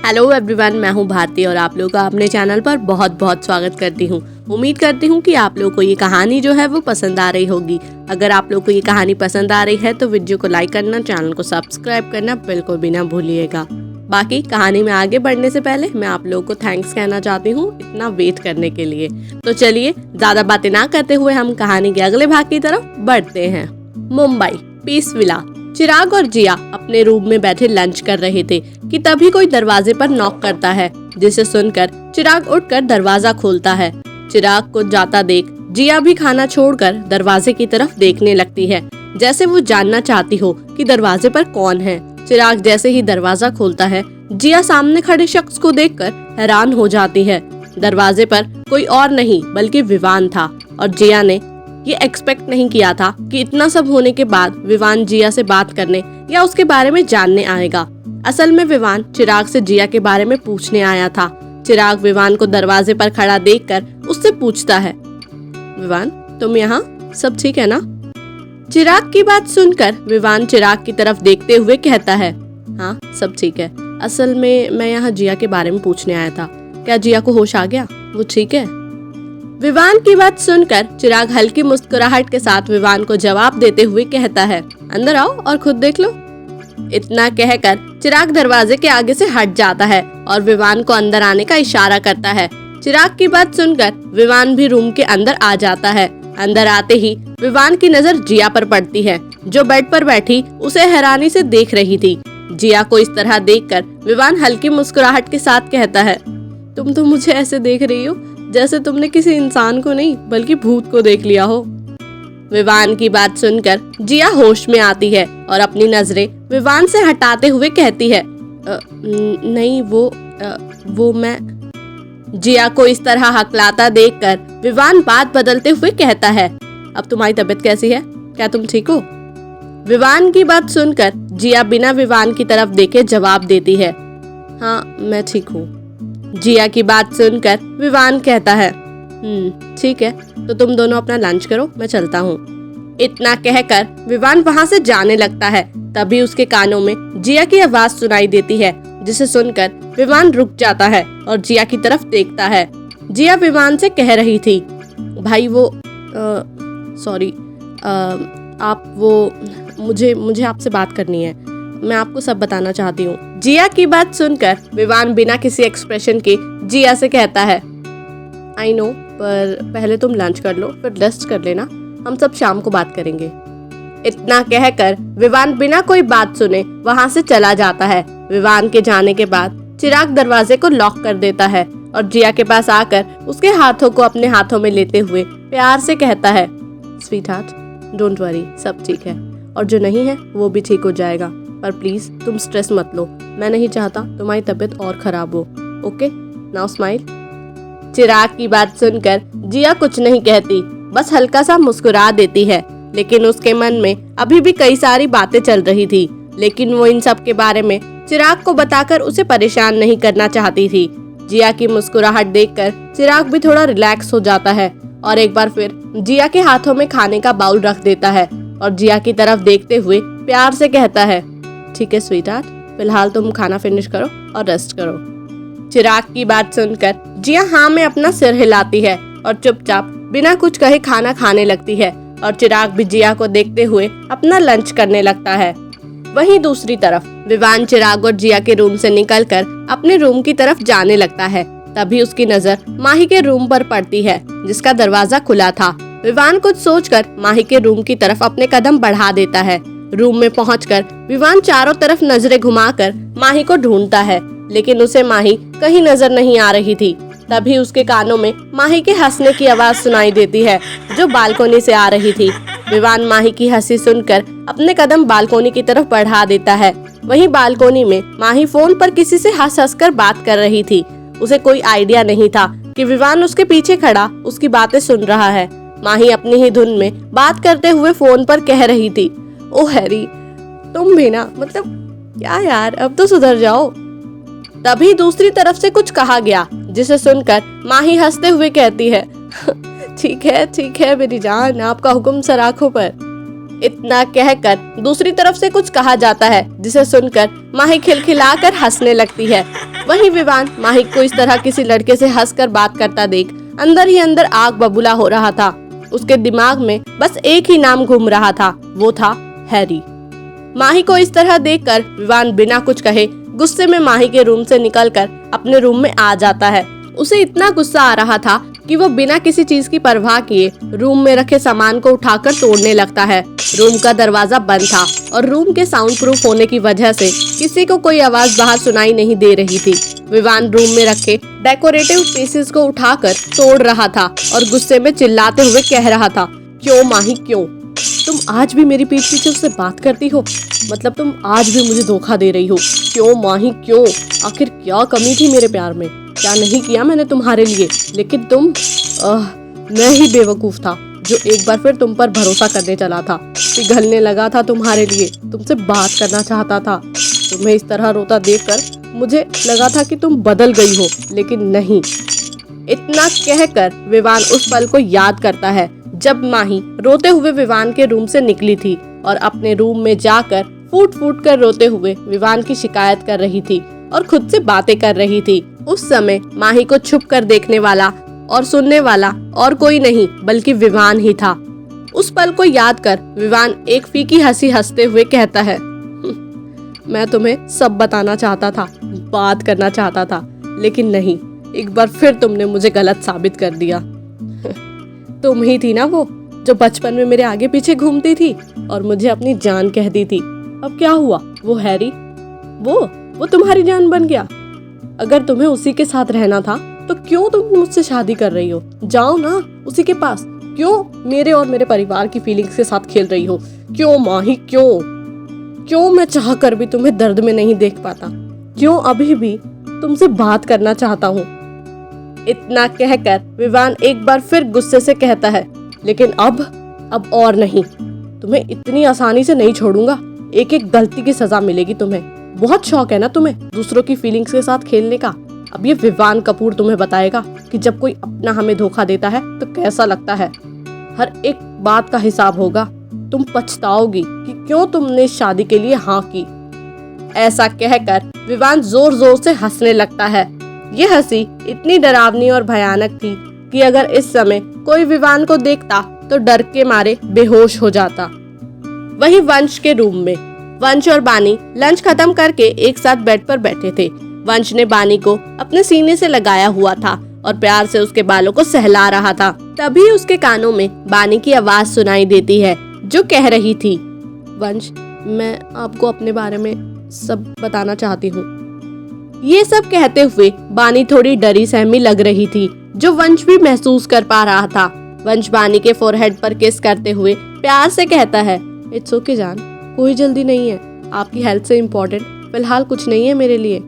Hello everyone, मैं हूं भारती और आप लोगों का अपने चैनल पर बहुत बहुत स्वागत करती हूं। उम्मीद करती हूं कि आप लोगों को ये कहानी जो है वो पसंद आ रही होगी। अगर आप लोगों को ये कहानी पसंद आ रही है तो वीडियो को लाइक करना, चैनल को सब्सक्राइब करना बिल्कुल भी ना भूलिएगा। बाकी कहानी में आगे बढ़ने से पहले मैं आप लोगों को थैंक्स कहना चाहती हूँ इतना वेट करने के लिए। तो चलिए ज्यादा बातें ना करते हुए हम कहानी के अगले भाग की तरफ बढ़ते हैं। Mumbai piece villa. चिराग और जिया अपने रूम में बैठे लंच कर रहे थे कि तभी कोई दरवाजे पर नॉक करता है, जिसे सुनकर चिराग उठकर दरवाजा खोलता है। चिराग को जाता देख जिया भी खाना छोड़कर दरवाजे की तरफ देखने लगती है, जैसे वो जानना चाहती हो कि दरवाजे पर कौन है। चिराग जैसे ही दरवाजा खोलता है, जिया सामने खड़े शख्स को देखकर हैरान हो जाती है। दरवाजे पर कोई और नहीं बल्कि विवान था और जिया ने ये एक्सपेक्ट नहीं किया था कि इतना सब होने के बाद विवान जिया से बात करने या उसके बारे में जानने आएगा। असल में विवान चिराग से जिया के बारे में पूछने आया था। चिराग विवान को दरवाजे पर खड़ा देखकर उससे पूछता है, विवान तुम यहाँ, सब ठीक है ना? चिराग की बात सुनकर विवान चिराग की तरफ देखते हुए कहता है, हाँ सब ठीक है। असल में मैं यहाँ जिया के बारे में पूछने आया था। क्या जिया को होश आ गया? वो ठीक है? विवान की बात सुनकर चिराग हल्की मुस्कुराहट के साथ विवान को जवाब देते हुए कहता है, अंदर आओ और खुद देख लो। इतना कहकर चिराग दरवाजे के आगे से हट जाता है और विवान को अंदर आने का इशारा करता है। चिराग की बात सुनकर विवान भी रूम के अंदर आ जाता है। अंदर आते ही विवान की नजर जिया पर पड़ती है, जो बेड पर बैठी उसे हैरानी से देख रही थी। जिया को इस तरह देखकर विवान हल्की मुस्कुराहट के साथ कहता है, तुम तो मुझे ऐसे देख रही हो जैसे तुमने किसी इंसान को नहीं बल्कि भूत को देख लिया हो। विवान की बात सुनकर जिया होश में आती है और अपनी नजरें विवान से हटाते हुए कहती है, नहीं वो मैं। जिया को इस तरह हकलाता देखकर विवान बात बदलते हुए कहता है, अब तुम्हारी तबीयत कैसी है? क्या तुम ठीक हो? विवान की बात सुनकर जिया बिना विवान की तरफ देखे जवाब देती है, हाँ मैं ठीक हूँ। जिया की बात सुनकर विवान कहता है, ठीक है, तो तुम दोनों अपना लंच करो, मैं चलता हूँ। इतना कहकर विवान वहाँ से जाने लगता है। तभी उसके कानों में जिया की आवाज सुनाई देती है, जिसे सुनकर विवान रुक जाता है और जिया की तरफ देखता है। जिया विवान से कह रही थी, भाई वो सॉरी आप वो मुझे आपसे बात करनी है, मैं आपको सब बताना चाहती हूँ। जिया की बात सुनकर विवान बिना किसी एक्सप्रेशन के जिया से कहता है, आई नो, पर पहले तुम लंच कर लो, फिर रेस्ट कर लेना, हम सब शाम को बात करेंगे। इतना कहकर विवान बिना कोई बात सुने वहाँ से चला जाता है। विवान के जाने के बाद चिराग दरवाजे को लॉक कर देता है और जिया के पास आकर उसके हाथों को अपने हाथों में लेते हुए प्यार से कहता है, स्वीट हार्ट, डोंट वरी, सब ठीक है, और जो नहीं है वो भी ठीक हो जाएगा, पर प्लीज तुम स्ट्रेस मत लो, मैं नहीं चाहता तुम्हारी तबीयत और खराब हो। Okay, now smile. चिराग की बात सुनकर जिया कुछ नहीं कहती, बस हल्का सा मुस्कुरा देती है, लेकिन उसके मन में अभी भी कई सारी बातें चल रही थी। लेकिन वो इन सब के बारे में चिराग को बताकर उसे परेशान नहीं करना चाहती थी। जिया की मुस्कुराहट देखकर चिराग भी थोड़ा रिलैक्स हो जाता है और एक बार फिर जिया के हाथों में खाने का बाउल रख देता है और जिया की तरफ देखते हुए प्यार से कहता है, ठीक है स्वीटहार्ट, फिलहाल तुम खाना फिनिश करो और रेस्ट करो। चिराग की बात सुनकर जिया हाँ में अपना सिर हिलाती है और चुपचाप बिना कुछ कहे खाना खाने लगती है और चिराग भी जिया को देखते हुए अपना लंच करने लगता है। वहीं दूसरी तरफ विवान चिराग और जिया के रूम से निकलकर अपने रूम की तरफ जाने लगता है। तभी उसकी नजर माही के रूम पर पड़ती है, जिसका दरवाजा खुला था। विवान कुछ सोचकर माही के रूम की तरफ अपने कदम बढ़ा देता है। रूम में पहुंचकर विवान चारों तरफ नजरें घुमाकर माही को ढूंढता है, लेकिन उसे माही कहीं नजर नहीं आ रही थी। तभी उसके कानों में माही के हंसने की आवाज सुनाई देती है, जो बालकोनी से आ रही थी। विवान माही की हंसी सुनकर अपने कदम बालकोनी की तरफ बढ़ा देता है। वहीं बालकोनी में माही फोन पर किसी से हंस हंस कर बात कर रही थी। उसे कोई आइडिया नहीं था कि विवान उसके पीछे खड़ा उसकी बातें सुन रहा है। माही अपनी ही धुन में बात करते हुए फोन पर कह रही थी, ओ हैरी, तुम भी ना, मतलब क्या यार, अब तो सुधर जाओ। तभी दूसरी तरफ से कुछ कहा गया, जिसे सुनकर माही हंसते हुए कहती है, ठीक है मेरी जान, आपका हुक्म सर आंखों पर। इतना कहकर दूसरी तरफ से कुछ कहा जाता है, जिसे सुनकर माही खिलखिलाकर हंसने लगती है। वहीं विवान माही को इस तरह किसी लड़के से हंसकर बात करता देख अंदर ही अंदर आग बबूला हो रहा था। उसके दिमाग में बस एक ही नाम घूम रहा था, वो था हैरी। माही को इस तरह देखकर विवान बिना कुछ कहे गुस्से में माही के रूम से निकलकर अपने रूम में आ जाता है। उसे इतना गुस्सा आ रहा था कि वो बिना किसी चीज की परवाह किए रूम में रखे सामान को उठाकर तोड़ने लगता है। रूम का दरवाजा बंद था और रूम के साउंड प्रूफ होने की वजह से किसी को कोई आवाज बाहर सुनाई नहीं दे रही थी। विवान रूम में रखे डेकोरेटिव पीसेस को उठाकर तोड़ रहा था और गुस्से में चिल्लाते हुए कह रहा था, क्यों माही क्यों? तुम आज भी मेरी पीठ पीछे उससे बात करती हो? मतलब तुम आज भी मुझे धोखा दे रही हो? क्यों माही क्यों? आखिर क्या कमी थी मेरे प्यार में? क्या नहीं किया मैंने तुम्हारे लिए? लेकिन मैं ही बेवकूफ था जो एक बार फिर तुम पर भरोसा करने चला था, पिघलने लगा था तुम्हारे लिए, तुमसे बात करना चाहता था। तुम्हें इस तरह रोता देखकर मुझे लगा था कि तुम बदल गई हो, लेकिन नहीं। इतना कहकर विवान उस पल को याद करता है जब माही रोते हुए विवान के रूम से निकली थी और अपने रूम में जाकर फूट फूट कर रोते हुए विवान की शिकायत कर रही थी और खुद से बातें कर रही थी। उस समय माही को छुप कर देखने वाला और सुनने वाला और कोई नहीं बल्कि विवान ही था। उस पल को याद कर विवान एक फीकी हंसी हंसते हुए कहता है, मैं तुम्हें सब बताना चाहता था, बात करना चाहता था, लेकिन नहीं, एक बार फिर तुमने मुझे गलत साबित कर दिया। तुम ही थी ना वो जो बचपन में मेरे आगे पीछे घूमती थी और मुझे अपनी जान कहती थी। अब क्या हुआ? वो हैरी, वो तुम्हारी जान बन गया। अगर तुम्हें उसी के साथ रहना था तो क्यों तुम मुझसे शादी कर रही हो? जाओ ना उसी के पास। क्यों मेरे और मेरे परिवार की फीलिंग्स के साथ खेल रही हो? क्यों माही क्यों मैं चाह कर भी तुम्हें दर्द में नहीं देख पाता? क्यों अभी भी तुमसे बात करना चाहता हूँ? इतना कहकर विवान एक बार फिर गुस्से से कहता है, लेकिन अब और नहीं, तुम्हें इतनी आसानी से नहीं छोड़ूंगा। एक एक गलती की सजा मिलेगी तुम्हें। बहुत शौक है ना तुम्हें दूसरों की फीलिंग्स के साथ खेलने का। अब ये विवान कपूर तुम्हें बताएगा कि जब कोई अपना हमें धोखा देता है तो कैसा लगता है। हर एक बात का हिसाब होगा। तुम पछताओगी कि क्यों तुमने शादी के लिए हाँ की। ऐसा कहकर विवान जोर जोर से हंसने लगता है। ये हंसी इतनी डरावनी और भयानक थी कि अगर इस समय कोई विवान को देखता तो डर के मारे बेहोश हो जाता। वहीं वंश के रूम में वंश और बानी लंच खत्म करके एक साथ बेड पर बैठे थे। वंश ने बानी को अपने सीने से लगाया हुआ था और प्यार से उसके बालों को सहला रहा था। तभी उसके कानों में बानी की आवाज सुनाई देती है जो कह रही थी, वंश, मैं आपको अपने बारे में सब बताना चाहती हूँ। ये सब कहते हुए बानी थोड़ी डरी सहमी लग रही थी, जो वंश भी महसूस कर पा रहा था। वंश बानी के फोरहेड पर किस करते हुए प्यार से कहता है, इट्स ओके जान, कोई जल्दी नहीं है। आपकी हेल्थ से इम्पोर्टेंट फिलहाल कुछ नहीं है मेरे लिए,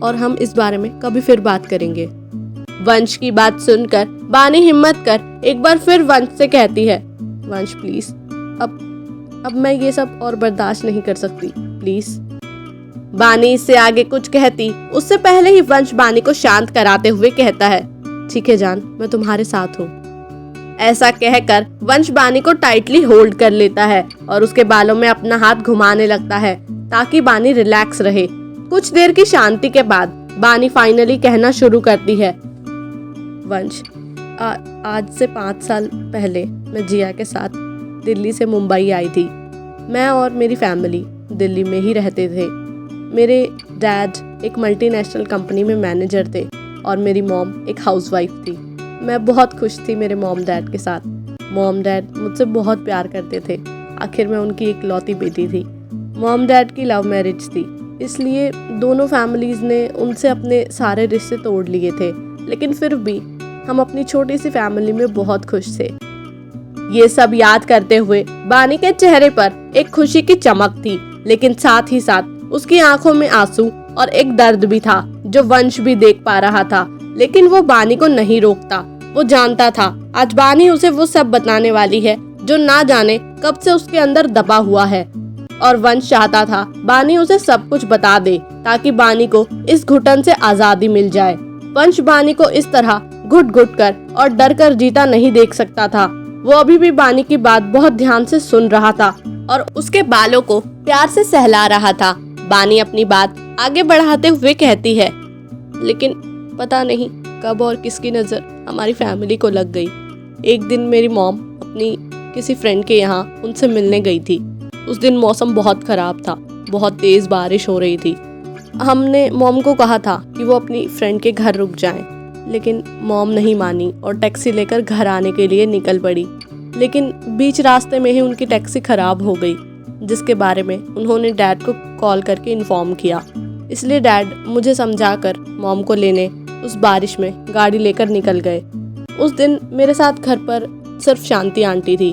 और हम इस बारे में कभी फिर बात करेंगे। वंश की बात सुनकर बानी हिम्मत कर एक बार फिर वंश से कहती है, वंश प्लीज, अब मैं ये सब और बर्दाश्त नहीं कर सकती, प्लीज। बानी इससे आगे कुछ कहती उससे पहले ही वंश बानी को शांत कराते हुए कहता है, ठीक है जान, मैं तुम्हारे साथ हूँ। ऐसा कहकर वंश बानी को टाइटली होल्ड कर लेता है और उसके बालों में अपना हाथ घुमाने लगता है ताकि बानी रिलैक्स रहे। कुछ देर की शांति के बाद बानी फाइनली कहना शुरू करती है, वंश, आज से 5 साल पहले मैं जिया के साथ दिल्ली से मुंबई आई थी। मैं और मेरी फैमिली दिल्ली में ही रहते थे। मेरे डैड एक मल्टीनेशनल कंपनी में मैनेजर थे और मेरी मॉम एक हाउसवाइफ थी। मैं बहुत खुश थी मेरे मॉम डैड के साथ। मॉम डैड मुझसे बहुत प्यार करते थे। आखिर मैं उनकी इकलौती बेटी थी। मॉम डैड की लव मैरिज थी, इसलिए दोनों फैमिलीज़ ने उनसे अपने सारे रिश्ते तोड़ लिए थे, लेकिन फिर भी हम अपनी छोटी सी फैमिली में बहुत खुश थे। ये सब याद करते हुए बानी के चेहरे पर एक खुशी की चमक थी, लेकिन साथ ही साथ उसकी आंखों में आंसू और एक दर्द भी था जो वंश भी देख पा रहा था। लेकिन वो बानी को नहीं रोकता। वो जानता था आज बानी उसे वो सब बताने वाली है जो ना जाने कब से उसके अंदर दबा हुआ है, और वंश चाहता था बानी उसे सब कुछ बता दे ताकि बानी को इस घुटन से आजादी मिल जाए। वंश बानी को इस तरह घुट घुट कर और डर कर जीता नहीं देख सकता था। वो अभी भी बानी की बात बहुत ध्यान से सुन रहा था और उसके बालों को प्यार से सहला रहा था। बानी अपनी बात आगे बढ़ाते हुए कहती है, लेकिन पता नहीं कब और किसकी नज़र हमारी फैमिली को लग गई। एक दिन मेरी मॉम अपनी किसी फ्रेंड के यहाँ उनसे मिलने गई थी। उस दिन मौसम बहुत ख़राब था, बहुत तेज़ बारिश हो रही थी। हमने मॉम को कहा था कि वो अपनी फ्रेंड के घर रुक जाएं, लेकिन मॉम नहीं मानी और टैक्सी लेकर घर आने के लिए निकल पड़ी। लेकिन बीच रास्ते में ही उनकी टैक्सी ख़राब हो गई, जिसके बारे में उन्होंने डैड को कॉल करके इन्फॉर्म किया। इसलिए डैड मुझे समझाकर मॉम को लेने उस बारिश में गाड़ी लेकर निकल गए। उस दिन मेरे साथ घर पर सिर्फ शांति आंटी थी,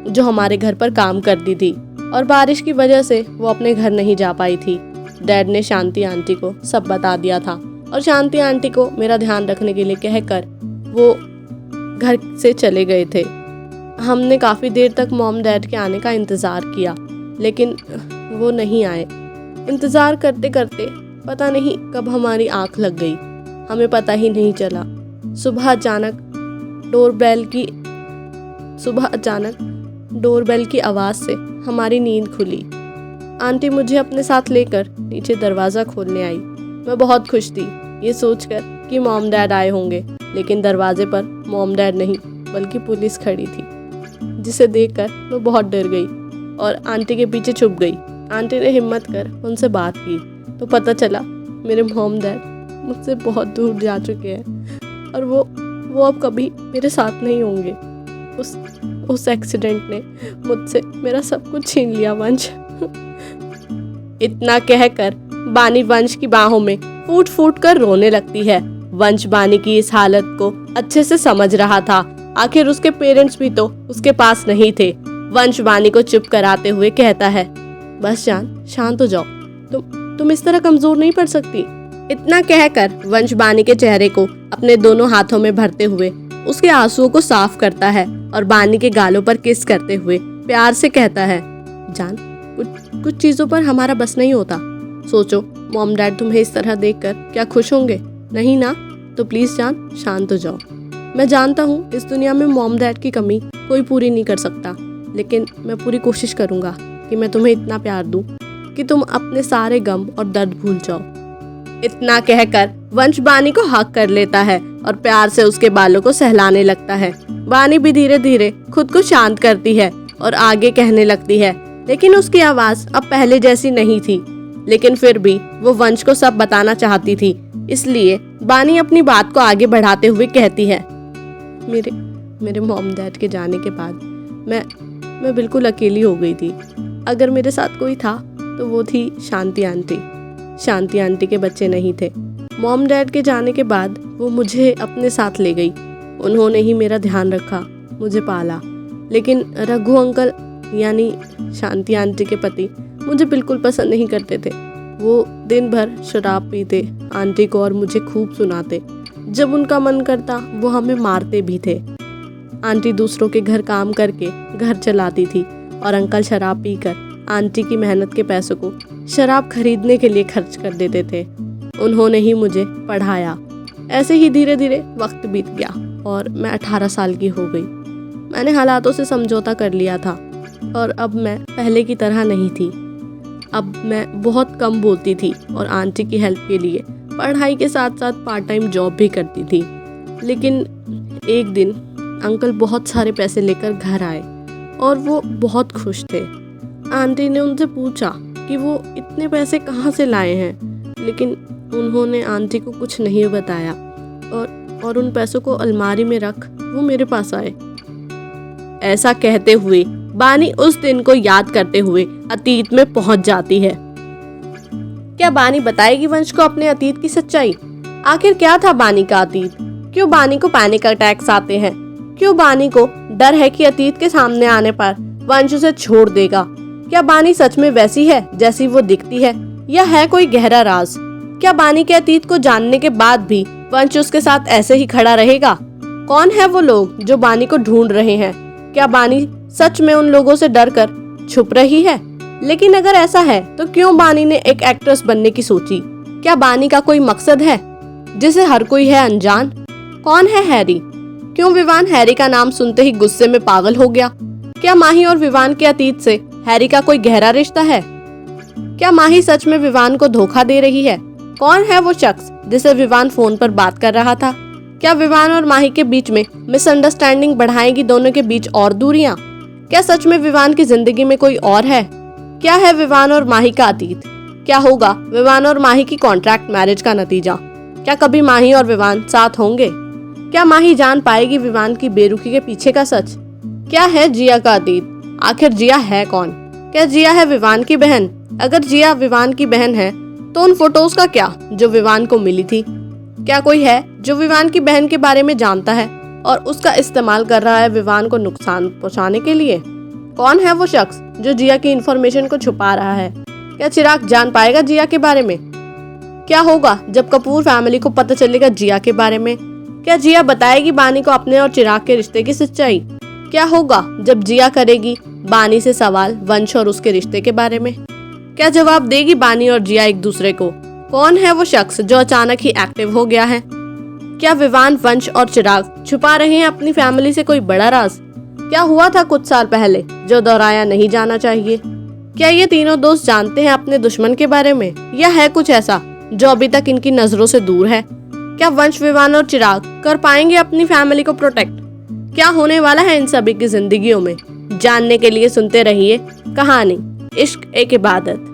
जो हमारे घर पर काम करती थी, और बारिश की वजह से वो अपने घर नहीं जा पाई थी। डैड ने शांति आंटी को सब बता दिया था और शांति आंटी को मेरा ध्यान रखने के लिए कहकर वो घर से चले गए थे। हमने काफ़ी देर तक मॉम डैड के आने का इंतज़ार किया, लेकिन वो नहीं आए। इंतज़ार करते करते पता नहीं कब हमारी आँख लग गई, हमें पता ही नहीं चला। सुबह अचानक डोरबेल की आवाज़ से हमारी नींद खुली। आंटी मुझे अपने साथ लेकर नीचे दरवाज़ा खोलने आई। मैं बहुत खुश थी ये सोचकर कि मॉम डैड आए होंगे, लेकिन दरवाजे पर मॉम डैड नहीं बल्कि पुलिस खड़ी थी, जिसे देखकर मैं बहुत डर गई और आंटी के पीछे छुप गई। आंटी ने हिम्मत कर उनसे बात की तो पता चला मेरे मॉम डैड मुझसे बहुत दूर जा चुके हैं और वो अब कभी मेरे साथ नहीं होंगे। उस एक्सीडेंट ने मुझसे मेरा सब कुछ छीन लिया वंश। इतना कहकर बानी वंश की बाहों में फूट फूट कर रोने लगती है। वंश बानी की इस हालत को अच्छे से समझ रहा था। आखिर उसके पेरेंट्स भी तो उसके पास नहीं थे। वंश बानी को चुप कराते हुए कहता है, बस जान, शांत हो जाओ, तुम इस तरह कमजोर नहीं पड़ सकती। इतना कहकर वंश बानी के चेहरे को अपने दोनों हाथों में भरते हुए उसके आंसुओं को साफ करता है और बानी के गालों पर किस करते हुए प्यार से कहता है, जान, कुछ चीजों पर हमारा बस नहीं होता। सोचो, मॉम डैड तुम्हें इस तरह देखकर क्या खुश होंगे? नहीं ना? तो प्लीज जान, शांत हो जाओ। मैं जानता हूँ इस दुनिया में मॉम डैड की कमी कोई पूरी नहीं कर सकता, लेकिन मैं पूरी कोशिश करूँगा कि मैं तुम्हें इतना प्यार दूँ कि तुम अपने सारे गम और दर्द भूल जाओ। इतना कहकर वंश बानी को हक कर लेता है और प्यार से उसके बालों को सहलाने लगता है। बानी भी धीरे धीरे खुद को शांत करती है और आगे कहने लगती है, लेकिन उसकी आवाज अब पहले जैसी नहीं थी। लेकिन फिर भी वो वंश को सब बताना चाहती थी, इसलिए बानी अपनी बात को आगे बढ़ाते हुए कहती है, मेरे मॉम डैड के जाने के बाद मैं बिल्कुल अकेली हो गई थी। अगर मेरे साथ कोई था तो वो थी शांति आंटी। शांति आंटी के बच्चे नहीं थे। मॉम डैड के जाने के बाद वो मुझे अपने साथ ले गई। उन्होंने ही मेरा ध्यान रखा, मुझे पाला। लेकिन रघु अंकल यानी शांति आंटी के पति मुझे बिल्कुल पसंद नहीं करते थे। वो दिन भर शराब पीते, आंटी को और मुझे खूब सुनाते। जब उनका मन करता वो हमें मारते भी थे। आंटी दूसरों के घर काम करके घर चलाती थी और अंकल शराब पीकर आंटी की मेहनत के पैसों को शराब खरीदने के लिए खर्च कर देते थे। उन्होंने ही मुझे पढ़ाया। ऐसे ही धीरे धीरे वक्त बीत गया और मैं 18 साल की हो गई। मैंने हालातों से समझौता कर लिया था और अब मैं पहले की तरह नहीं थी। अब मैं बहुत कम बोलती थी और आंटी की हेल्प के लिए पढ़ाई के साथ साथ पार्ट टाइम जॉब भी करती थी। लेकिन एक दिन अंकल बहुत सारे पैसे लेकर घर आए और वो बहुत खुश थे। आंटी ने उनसे पूछा कि वो इतने पैसे कहाँ से लाए हैं, लेकिन उन्होंने आंटी को कुछ नहीं बताया और उन पैसों को अलमारी में रख वो मेरे पास आए। ऐसा कहते हुए बानी उस दिन को याद करते हुए अतीत में पहुंच जाती है। क्या बानी बताएगी वंश को अपने अतीत की सच्चाई? आखिर क्या था बानी का अतीत? क्यों बानी को पैनिक अटैक्स आते हैं? क्यों बानी को डर है कि अतीत के सामने आने पर वंश उसे छोड़ देगा? क्या बानी सच में वैसी है जैसी वो दिखती है, या है कोई गहरा राज? क्या बानी के अतीत को जानने के बाद भी वंश उसके साथ ऐसे ही खड़ा रहेगा? कौन है वो लोग जो बानी को ढूंढ रहे हैं? क्या बानी सच में उन लोगों से डर कर छुप रही है? लेकिन अगर ऐसा है तो क्यों बानी ने एक एक्ट्रेस बनने की सोची? क्या बानी का कोई मकसद है जिसे हर कोई है अनजान? कौन है हैरी? क्यों विवान हैरी का नाम सुनते ही गुस्से में पागल हो गया? क्या माही और विवान के अतीत से हैरी का कोई गहरा रिश्ता है? क्या माही सच में विवान को धोखा दे रही है? कौन है वो शख्स जिसे विवान फोन पर बात कर रहा था। क्या विवान और माही के बीच में मिसअंडरस्टैंडिंग बढ़ाएगी दोनों के बीच और दूरियां? क्या सच में विवान की जिंदगी में कोई और है? क्या है विवान और माही का अतीत? क्या होगा विवान और माही की कॉन्ट्रैक्ट मैरिज का नतीजा? क्या कभी माही और विवान साथ होंगे? क्या माही जान पाएगी विवान की बेरुखी के पीछे का सच? क्या है जिया का अतीत? आखिर जिया है कौन? क्या जिया है विवान की बहन? अगर जिया विवान की बहन है तो उन फोटोज का क्या जो विवान को मिली थी? क्या कोई है जो विवान की बहन के बारे में जानता है और उसका इस्तेमाल कर रहा है विवान को नुकसान पहुंचाने के लिए? कौन है वो शख्स जो जिया की इंफॉर्मेशन को छुपा रहा है? क्या चिराग जान पाएगा जिया के बारे में? क्या होगा जब कपूर फैमिली को पता चलेगा जिया के बारे में? क्या जिया बताएगी बानी को अपने और चिराग के रिश्ते की सच्चाई? क्या होगा जब जिया करेगी बानी से सवाल वंश और उसके रिश्ते के बारे में? क्या जवाब देगी बानी और जिया एक दूसरे को? कौन है वो शख्स जो अचानक ही एक्टिव हो गया है? क्या विवान, वंश और चिराग छुपा रहे हैं अपनी फैमिली से कोई बड़ा राज? क्या हुआ था कुछ साल पहले जो दोहराया नहीं जाना चाहिए? क्या ये तीनों दोस्त जानते हैं अपने दुश्मन के बारे में, या है कुछ ऐसा जो अभी तक इनकी नजरों से दूर है? क्या वंश, विवान और चिराग कर पाएंगे अपनी फैमिली को प्रोटेक्ट? क्या होने वाला है इन सभी की जिंदगियों में? जानने के लिए सुनते रहिए कहानी इश्क एक इबादत।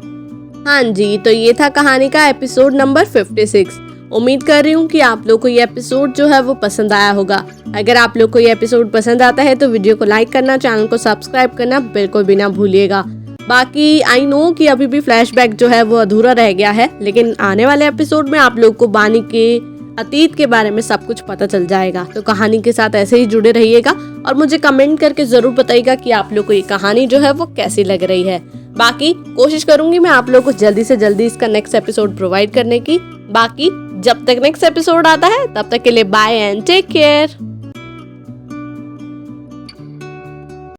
हाँ जी, तो ये था कहानी का एपिसोड नंबर 56। उम्मीद कर रही हूँ कि आप लोग को ये एपिसोड जो है वो पसंद आया होगा। अगर आप लोग को ये एपिसोड पसंद आता है तो वीडियो को लाइक करना, चैनल को सब्सक्राइब करना बिल्कुल भी ना भूलिएगा। बाकी आई नो कि अभी भी फ्लैशबैक जो है वो अधूरा रह गया है, लेकिन आने वाले एपिसोड में आप लोग को बानी के अतीत के बारे में सब कुछ पता चल जाएगा। तो कहानी के साथ ऐसे ही जुड़े रहिएगा और मुझे कमेंट करके जरूर बताइएगा कि आप लोग को ये कहानी जो है वो कैसी लग रही है। बाकी कोशिश करूंगी मैं आप लोग को जल्दी से जल्दी इसका नेक्स्ट एपिसोड प्रोवाइड करने की। बाकी जब तक नेक्स्ट एपिसोड आता है तब तक के लिए बाय एंड टेक केयर।